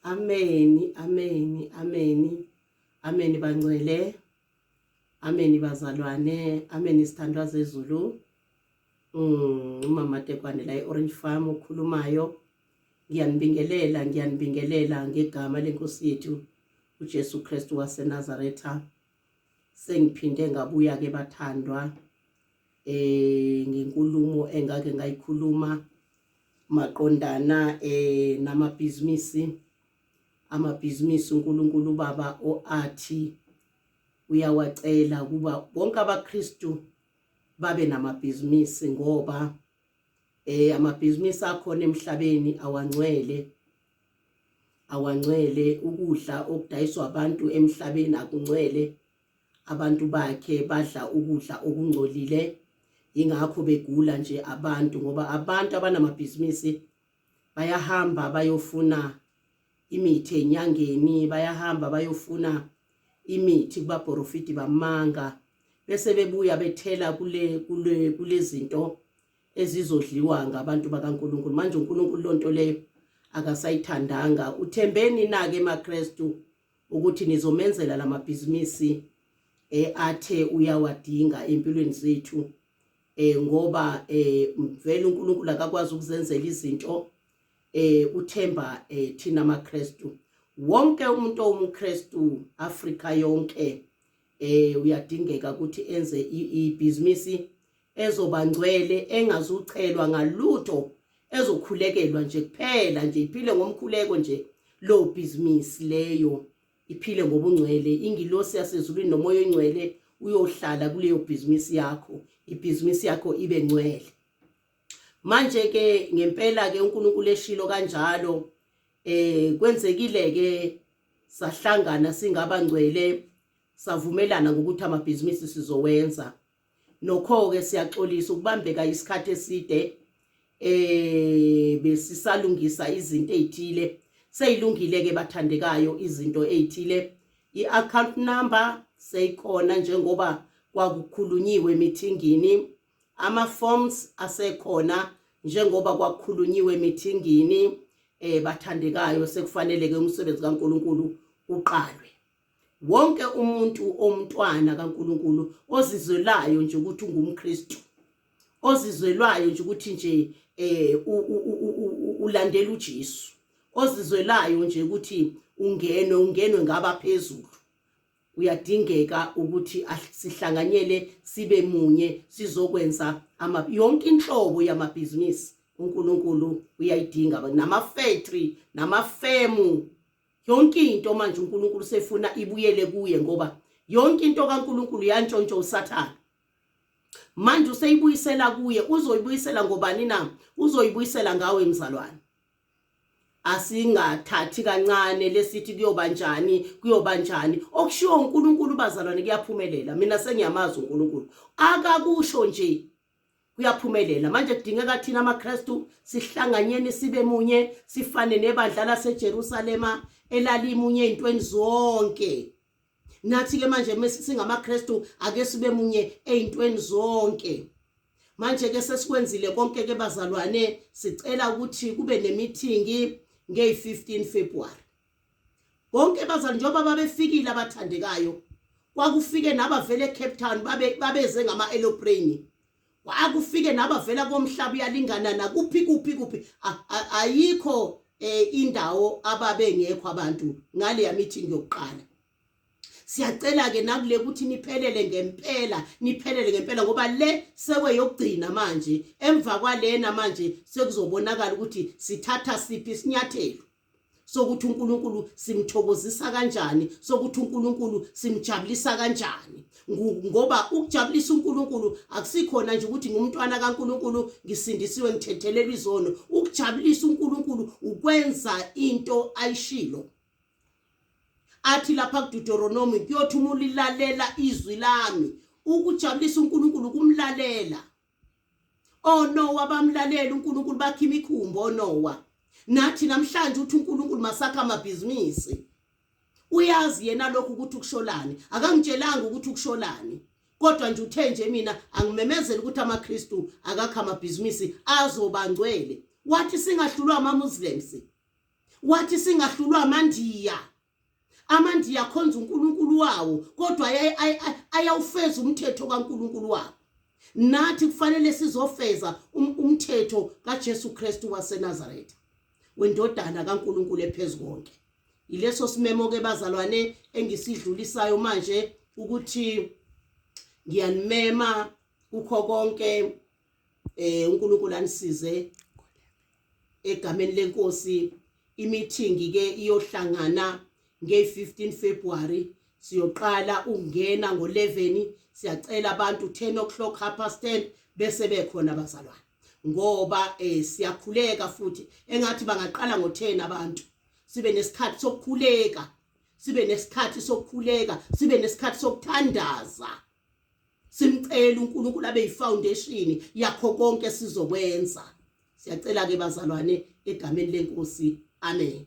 Ameni, ameni, ameni. Ameni bangcwele. Ameni bazalwane, ameni sithandwa zezulu. Umama Tekwane la eOrange Farm ukhulumayo. Ngiyanibingelela ngegama lenkosi yethu uJesu Kristu waseNazaretha. Sengiphinde ngabuya ke bathandwa ngenkulumo engake ngayikhuluma maqondana amabhizinisi uNkulunkulu Baba oathi uyawacela kuba bonke abaKristu babe namabhizinisi ngoba amabhizinisi akhona emhlabeni awangcwele ukudla okudayiswa abantu emhlabeni akungcwele. Abantu bakhe badla ukudla okungcolile ingakho begula nje abantu ngoba abantu abanamabhizinisi bayahamba bayofuna imithi enyangeni, bayahamba bayofuna imithi kubaprofiti bamanga bese bebuya bethela kule zinto ezizodliwa ngabantu bakaNkulunkulu. Manje uNkulunkulu lonto leyo akasayithandanga. Uthembeni na ke emaKristu ukuthi nizomenzela lamabhizinisi athe uyawadinga empilweni zethu ngoba vele uNkulunkulu akakwazi ukuzenzela izinto. Uthemba thina amaKristu, wonke umuntu owumKristu Afrika yonke uyadingeka ukuthi enze ibhizinisi ezobangcwele engazucelwa ngalutho, ezokhulekelwa nje kuphela nje iphile ngomkhuleko nje lo bhizinisi leyo iphile ngobungcwele. Ingilosi yasezulwini nomoya oyingcwele uyohlala kuleyo bhizinisi yakho, ibhizinisi yakho ibe ngcwele. Manje ke ngempela ke uNkulunkulu eshilo kanjalo kwenzekile ke sahlangana singabangcwele savumelana ngokuthi amabhizinisi sizowenza. Nokho ke siyaxolisa ukubambeka isikhathi eside besisalungisa izinto ezithile. Seyilungile ke bathandekayo izinto ezithile. I-account number seyikhona njengoba kwakukhulunyiwe meetingini. Ama-forms asekhona njengoba kwakukhulunyiwe meetingini. Bathandekayo sekufanele ke umsebenzi kaNkulunkulu uqalwe. Wonke umuntu omntwana kaNkulunkulu ozizwelayo nje ukuthi ungumKristu, ozizwelayo nje ukuthi nje ulandela uJesu, ozizwelayo nje ukuthi ungenwe ngabaphezulu, uyadingeka ukuthi sihlanganyele sibe munye sizokwenza yonke inhlobo yamabhizinisi uNkulunkulu uyayidinga, nama-factory namafemu. Yonke into manje uNkulunkulu sefuna ibuyele kuye ngoba yonke into kaNkulunkulu yantshontsho uSathane. Manje useyibuyisela kuye. Uzoyibuyisela ngobani na? Uzoyibuyisela ngawe mzalwane. Asingathathi kancane lesithi kuyoba njani. Okushiwo uNkulunkulu bazalwane kuyaphumelela. Mina sengiyamazi uNkulunkulu. Akakusho nje kuyaphumelela. Manje kudingeka thina amaKristu sihlanganyeni sibe munye, sifane nebandla laseJerusalema elalimunye ezintweni zonke. Nathi ke manje singamaKristu ake sibe munye ezintweni zonke. Manje ke sesikwenzile konke ke bazalwane, sicela ukuthi kube nemeeting nge-15 February. Bonke bazalwane njengoba babefikile abathandekayo, kwakufike nabavele eCape Town babeze ngama-aeroplane. Akufike nabavela komhlaba uyalingana nakuphi. Ayikho indawo ababengekho abantu ngale ya meeting yokuqala. Siyacela ke nakule ukuthi niphelele ngempela ngoba le sewe yokugcina manje. Emva kwalena manje sekuzobonakala ukuthi sithatha siphi isinyathelo sokuthi uNkulunkulu simthokozisa kanjani, sokuthi uNkulunkulu simjabulisa kanjani. Ngoba ukujabulisa uNkulunkulu akusikhona nje ukuthi ngumntwana kaNkulunkulu ngisindisiwe ngithethelelwa izono. Ukujabulisa uNkulunkulu ukwenza into ayishilo. Athi lapha kuDeuteronomy kuyothi umulilalela izwi lami. Ukujabulisa uNkulunkulu kumlalela. Nowa bamlalela uNkulunkulu bakhe imikhumbo Nowa. Nathi namhlanje uthi uNkulunkulu masakha amabhizinisi. Uyazi yena lokhu ukuthi ukusholani. Akangitshelanga ukuthi ukusholani. Kodwa nje uthe nje mina angimemezela ukuthi amaKristu akakha amabhizinisi azobangcwele. Wathi singahlulwa amaMuslims. wathi singahlulwa amandiya khonza uNkulunkulu wawo kodwa ayawufeza umthetho kaNkulunkulu wabo. Nathi kufanele sizofeza umthetho kaJesu Kristu waseNazaretha, wendodana kaNkulunkulu ephezkonke. Ileso simemo ke bazalwane engisidlulisayo manje ukuthi ngiyanimema ukho konke uNkulunkulu anisize egameni lenkosi. Imeeting ke iyohlangana nge-15 February, siyoqala ukungena ngo-11, siyacela abantu 10 o'clock 10:30 bese bekhona bazalwane, ngoba siyakhuleka futhi engathi bangaqala ngo-10 abantu, sibe nesikhathi sokukhuleka, sibe nesikhathi sokuthandaza, simcela uNkulunkulu abe yifoundation yakho konke sizokwenza. Siyacela ke bazalwane egameni lenkosi, amen.